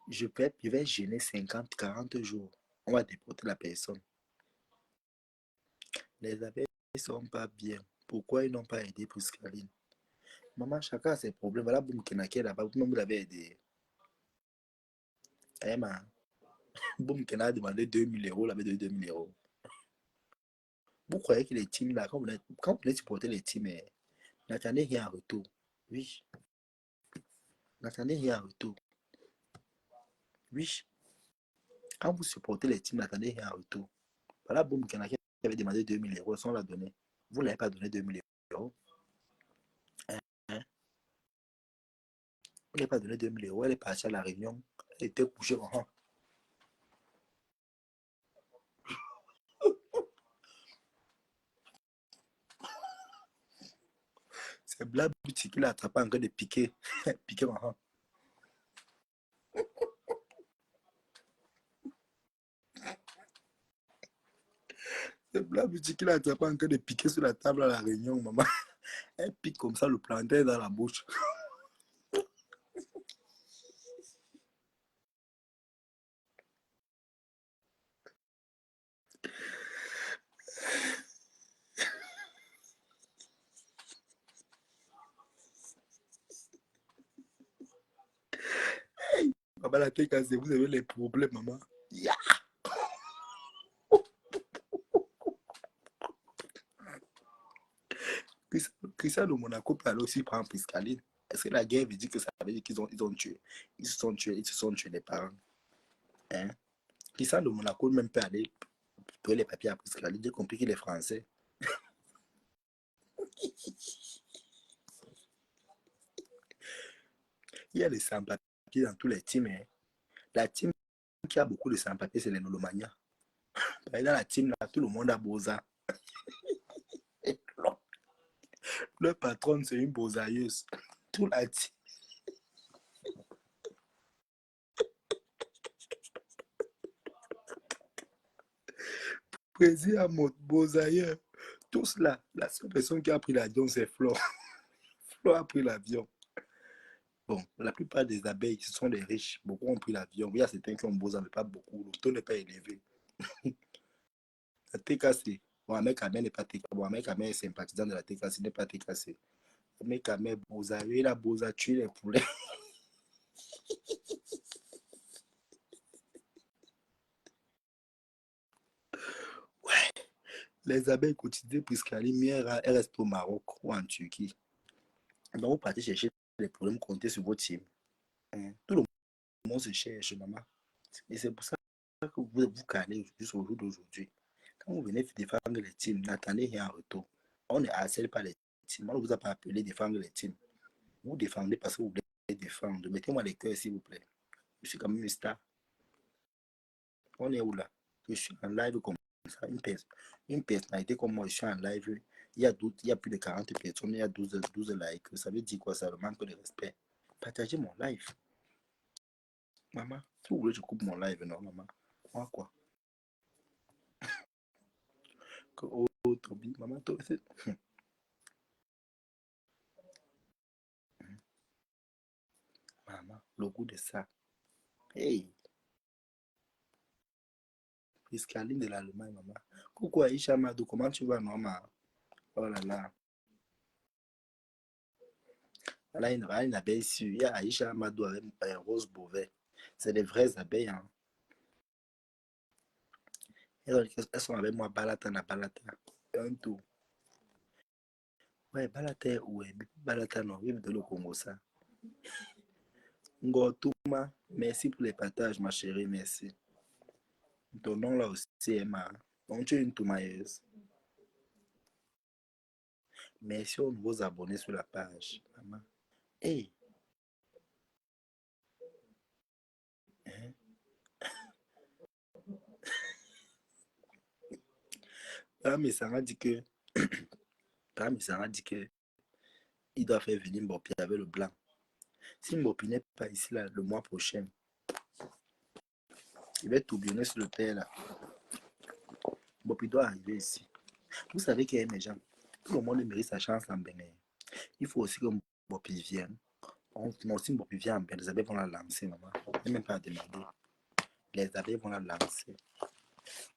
je vais gêner 50, 40 jours. On va déporter la personne. Les abeilles ne sont pas bien. Pourquoi ils n'ont pas aidé Priscaline? Maman, chacun a ses problèmes. Voilà, Boum Kenake là-bas, vous-même vous l'avez aidé. Eh, man. Boum Kena a demandé 2000 €, il avait donné 2000 €. Vous croyez que les teams là, quand vous venez supporter les teams, n'attendez rien en retour. Oui, n'attendez rien en retour. Oui, quand vous supportez les teams, n'attendez rien en retour. Voilà, Boum Kenake avait demandé 2000 €, on l'a donné. Vous ne l'avez pas donné 2000 €. Hein? Hein? Vous n'avez pas donné 2000 €. Elle est partie à la réunion. Elle était couchée. C'est Blab qui l'a attrapé en train de piquer. Piquer maman. C'est Blab qui l'a attrapé en train de piquer sur la table à la réunion, maman. Elle pique comme ça le plantain dans la bouche. Maman, la tête cassée, vous avez les problèmes, maman. Yeah. Christian de Monaco peut aller aussi prendre Priscaline. Est-ce que la guerre veut dire que ça veut dire qu'ils ont tué? Ils se sont tués les parents. Hein? Christian de Monaco même peut aller trouver les papiers à Priscaline. J'ai compris qu'il est français. Il y a des sans-papiers dans tous les teams. Hein. La team qui a beaucoup de sans-papiers, c'est les Nolomania. Dans la team, là, tout le monde a Boza. Le patron, c'est une bozailleuse. Tout la team. Président à mon bozailleur. Tous là, la seule personne qui a pris l'avion, c'est Flo. Flo a pris l'avion. Bon, la plupart des abeilles, ce sont des riches. Beaucoup ont pris l'avion. Il y a certains qui ont Boza, mais pas beaucoup. Le taux n'est pas élevé. La TKC. Mohamed Kamer n'est pas TKC. Mohamed Kamer est sympathisant de la TKC, n'est pas TKC. Mohamed Kamer, Boza, il a Boza tué les poulets. Ouais. Les abeilles quotidiennes, puisqu'elle reste au Maroc ou en Turquie. Donc, vous partez chercher les problèmes, compter sur votre team. Hein. Tout le monde se cherche, maman. Et c'est pour ça que vous calez jusqu'au jour d'aujourd'hui. Quand vous venez défendre les teams, n'attendez rien en retour. On ne harcèle pas les teams. On ne vous a pas appelé défendre les teams. Vous défendez parce que vous voulez défendre. Mettez-moi les cœurs, s'il vous plaît. Je suis quand même une star. On est où là? Je suis en live comme ça. Une personnalité comme moi, je suis en live. Il y a plus de 40 personnes, il y a 12 likes. Ça veut dire quoi? Ça manque de respect. Partagez mon live. Maman, si vous voulez, je coupe mon live, non, maman. Moi, quoi? Oh, Toby, maman, c'est... Maman, le goût de ça. Hey, Priscaline de l'Allemagne, maman. Coucou Aïcha Madou, comment tu vas, maman? Oh là là. Là, il y a une abeille sur. Il y a Aïcha Madou avec un rose beauvais. C'est des vraies abeilles, hein. Elles sont avec moi, Balatana, Balata. Un tour. Ouais, Balata, ouais, Balata, non, vive de le Congo, ça. Ngotuma, merci pour les partages, ma chérie, merci. Ton nom là aussi est marrant. Donc tu es une toumailleuse. Merci aux nouveaux abonnés sur la page, maman. Hey, hein? Mais ça m'a dit que, mais ça m'a dit que il doit faire venir Mbopi avec le blanc. Si Mbopi n'est pas ici là, le mois prochain, il va tourbillonner sur le terre là. Mbopi doit arriver ici. Vous savez qu'il y a mes gens. Tout le monde mérite sa chance en Bénin. Il faut aussi que Mbopi vienne. Non, si Mbopi vient en Bénin, les abeilles vont la lancer, maman. Il n'y a même pas à demander. Les abeilles vont la lancer.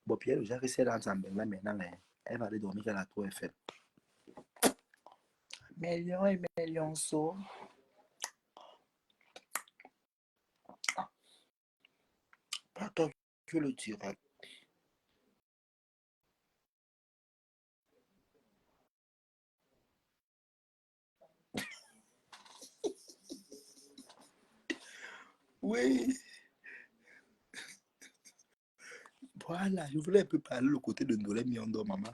Mbopi, elle, déjà que si elle rentre en Bénin maintenant, elle va aller dormir à la tour Eiffel. Millions et millions sauts. Pas toi que le dirais. Oui, voilà, je voulais un peu parler le côté de Ndolé Miondo, maman.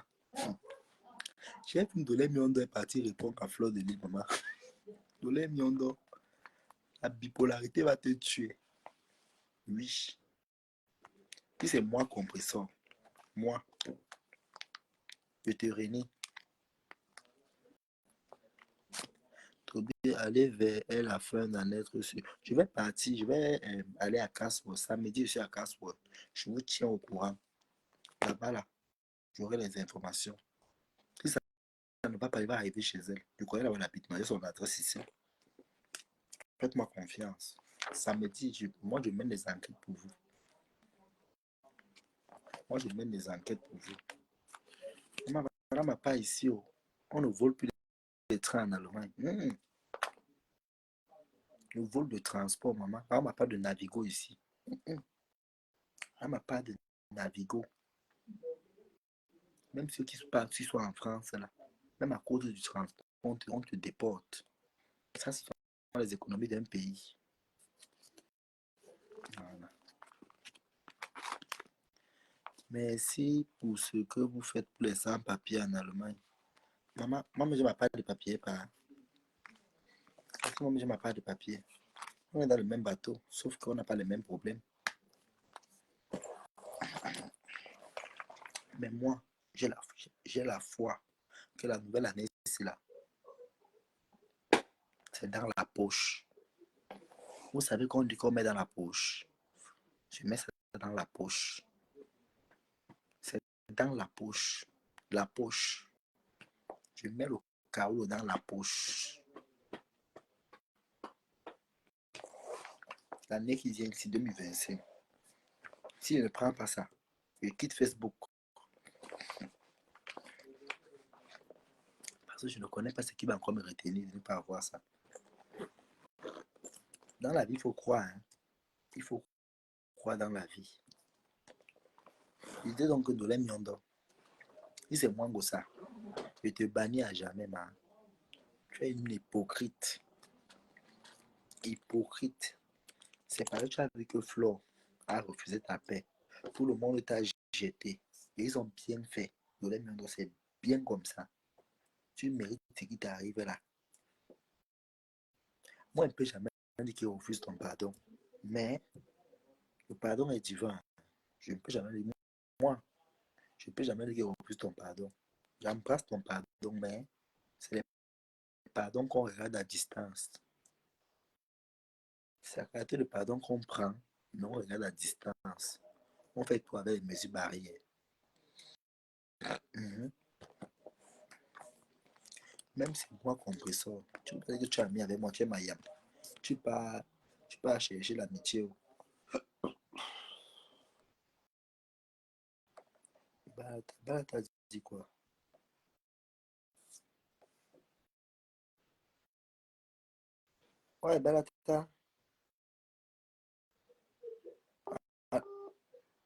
J'ai vu Ndolé Miondo est parti répondre à Fleur de Lys, maman. Ndolé Miondo, la bipolarité va te tuer. Oui. Puis c'est moi compresseur. Moi, je te renie. Tu dois aller vers elle afin d'en être sûr. Je vais partir, je vais aller à Casper. Samedi, je suis à Casper. Je vous tiens au courant. Là-bas, là, j'aurai les informations. Si ça ne va pas, il va arriver chez elle. Je connais là où elle habite. J'ai son adresse ici. Faites-moi confiance. Samedi, moi, je mène des enquêtes pour vous. Moi, je mène des enquêtes pour vous. Madame n'a pas ici. Oh. On ne vole plus les trains en Allemagne. Le vol de transport, maman. On n'a pas de Navigo ici. On n'a pas de Navigo. Même ceux qui partent, qui sont en France, là, même à cause du transport, on te déporte. Ça, c'est les économies d'un pays. Voilà. Merci pour ce que vous faites pour les sans-papiers en Allemagne. Maman, moi, je n'ai pas de papier. Moi, je n'ai pas de papier. On est dans le même bateau, sauf qu'on n'a pas les mêmes problèmes. Mais moi, j'ai la foi que la nouvelle année, c'est là. C'est dans la poche. Vous savez qu'on dit qu'on met dans la poche. Je mets ça dans la poche. C'est dans la poche. La poche. Je mets le chaos dans la poche. L'année qui vient, ici 2025. Si je ne prends pas ça, je quitte Facebook. Parce que je ne connais pas ce qui va encore me retenir de ne pas avoir ça. Dans la vie, il faut croire. Hein. Il faut croire dans la vie. L'idée donc de l'Emiondo. Si c'est moi, ça, je te bannis à jamais, man. Tu es une hypocrite. Hypocrite. C'est parce que tu as vu que Flo a refusé ta paix. Tout le monde t'a jeté. Et ils ont bien fait. L'Emiondo, c'est bien comme ça. Tu mérites ce qui t'arrive là. Moi, je ne peux jamais dire qu'il refuse ton pardon. Mais le pardon est divin. Je ne peux jamais dire, moi, je ne peux jamais dire qu'il refuse ton pardon. J'embrasse ton pardon, mais c'est le pardon qu'on regarde à distance. C'est la qualité de pardon qu'on prend, mais on regarde à distance. On fait tout avec les mesures barrières. Mhm. Même si moi, compresseur, tu peux dire que tu es ami avec moi, tu es ma yam. Tu pars chercher l'amitié. Bah, t'as dit quoi? Ouais, bah, t'as. Ah,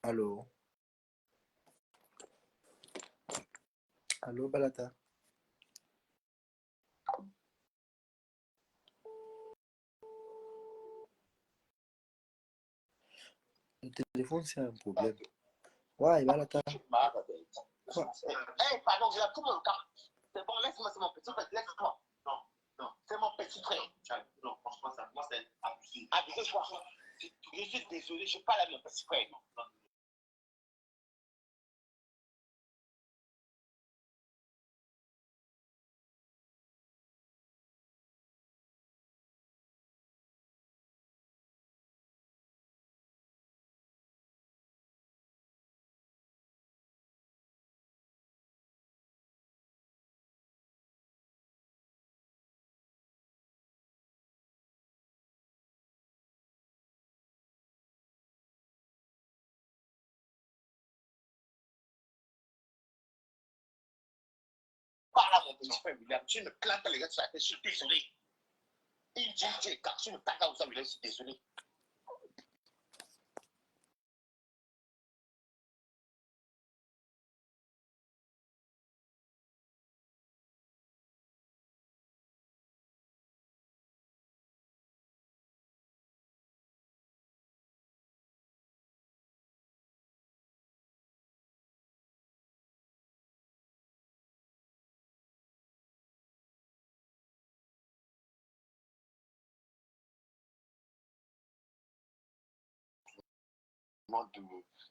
allô? Allô, Balata? Le téléphone, c'est un problème. Ouais, Balata. Quoi? Eh, pardon, j'ai tout mon cas. C'est bon, laisse-moi, c'est mon petit frère, laisse-moi. Non, non, c'est mon petit frère. Non, franchement, ça, moi, c'est abusé. Abusé, quoi? Je suis désolé, je parle à mon petit frère. Non. Parle à mon petit frère, William. Tu me plains pas les gars sur la tête, je suis désolé. Il dit, tu me plains comme ça, William, je suis désolé.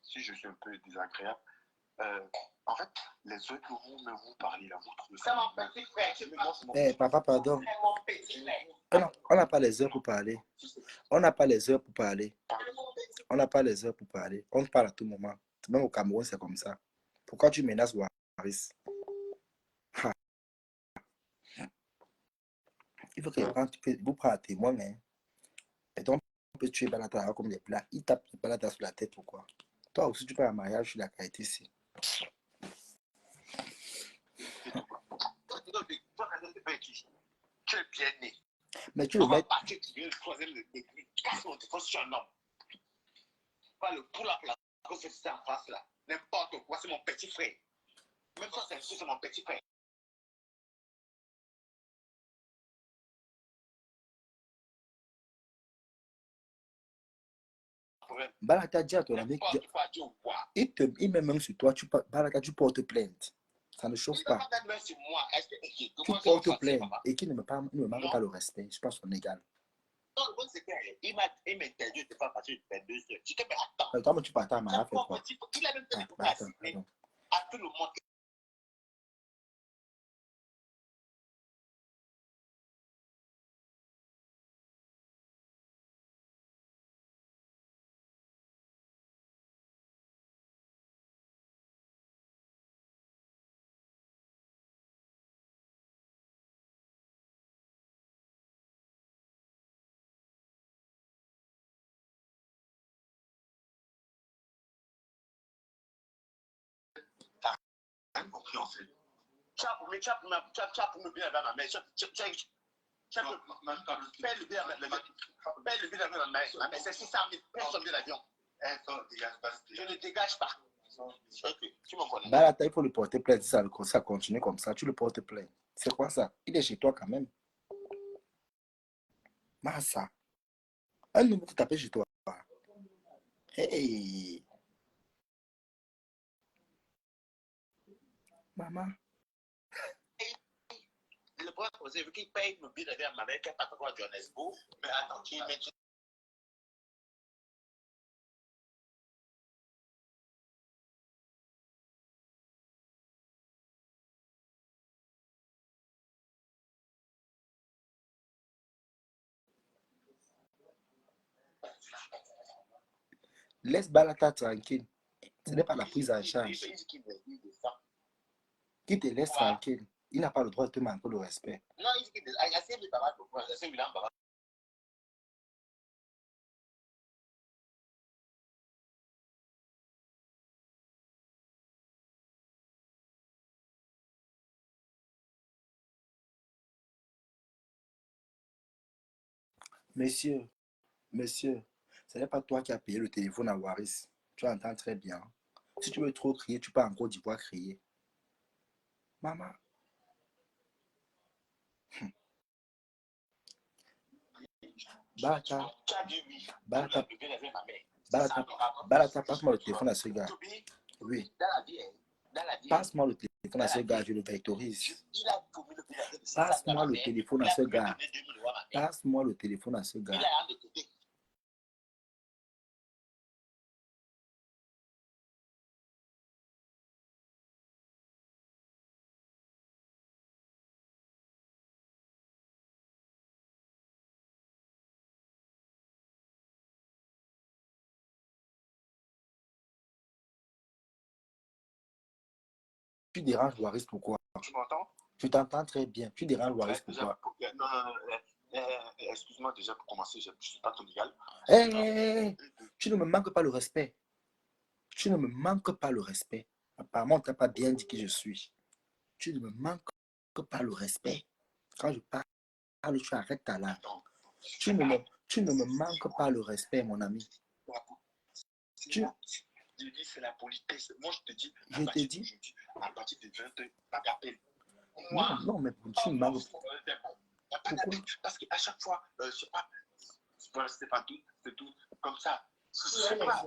Si je suis un peu désagréable, en fait, les heures que vous parlez là, vous trouvez ça. C'est mon petit frère. Eh, papa, pardon. C'est mon petit frère. On n'a pas les heures pour parler. On n'a pas les heures pour parler. On n'a pas les heures pour parler. On parle à tout moment. Même au Cameroun, c'est comme ça. Pourquoi tu menaces Waris? Ha. Il faut que vous preniez un témoin, hein. Et donc, on peut tuer Balata comme des plats. Il tape Balata sur la tête, pourquoi? Toi aussi, tu fais un mariage sur la qualité ici. Tu es bien né. Mais tu le mets. Tu viens le troisième de casse mon téléphone sur un homme. Pas le pour la cause de ça en face là. N'importe quoi, c'est mon petit frère. Même ça, c'est mon petit frère. Balata dit à ton ami. Il met même sur toi. Balata, tu portes plainte. Ça ne chauffe pas. Tu portes plainte. Et qui ne me manque pas le respect. Je pense qu'on est égal. Il m'a interdit de faire partir de 22 heures. Je dis, mais attends. Mais toi, tu partais à Mara, fait quoi? Il a même téléphoné à tout le monde. Incompréhensible. Tu as pour me bien avec ma mère. Tu as paye le bien avec ma mère. Paye le bien avec ma mère. C'est 600 000. Paye son billet d'avion. Je ne dégage pas. Ok, tu me connais. Balata, il faut le porter plainte. Si ça continue comme ça, tu le portes plainte. C'est quoi ça? Il est chez toi quand même. Massa. Un numéro qui t'appelle chez toi. Hey. Maman. Le point posé, vu qu'il paye le billet d'avion à ma mère, qui est patron à Johannesburg, mais attends, qui met. Laisse Balata tranquille. Ce n'est pas la prise en charge. Qui te laisse tranquille. Il n'a pas le droit de te manquer de respect. Non, il dit qu'il a essayé de parler pour moi. C'est William Baba. Monsieur, monsieur, ce n'est pas toi qui as payé le téléphone à Waris. Tu entends très bien. Si tu veux trop crier, tu peux en Côte d'Ivoire crier. Maman. Balata. Balata. Balata, passe-moi le téléphone à ce gars. Oui. Dans la vie, hein, dans la vie, Passe-moi le téléphone à dans ce la gars, vie, je le vectorise. il a promis de payer 500 à Passe-moi ma le mère. téléphone Il à a ce promis de gars. donner 2000 € à ma mère. Passe-moi le téléphone à ce Il gars. a un de côté. Tu déranges Waris, pourquoi? Tu m'entends? Tu t'entends très bien. Tu déranges Waris, Déjà, pourquoi? non, excuse-moi déjà pour commencer, je ne suis pas ton égal. Hé, tu ne me manques pas le respect. Tu ne me manques pas le respect. Apparemment, tu n'as pas bien dit qui je suis. Tu ne me manques pas le respect. Quand je parle, tu arrêtes ta langue. Tu ne me manques pas le respect, mon ami. Tu, Je dis, c'est la politesse. Moi, je te dis, je t'ai dit, à partir de 20h, pas d'appel. non, non, mais tu me manques. Pourquoi? Parce qu'à chaque fois, je sais pas, c'est pas tout, c'est tout, comme ça. C'est quoi?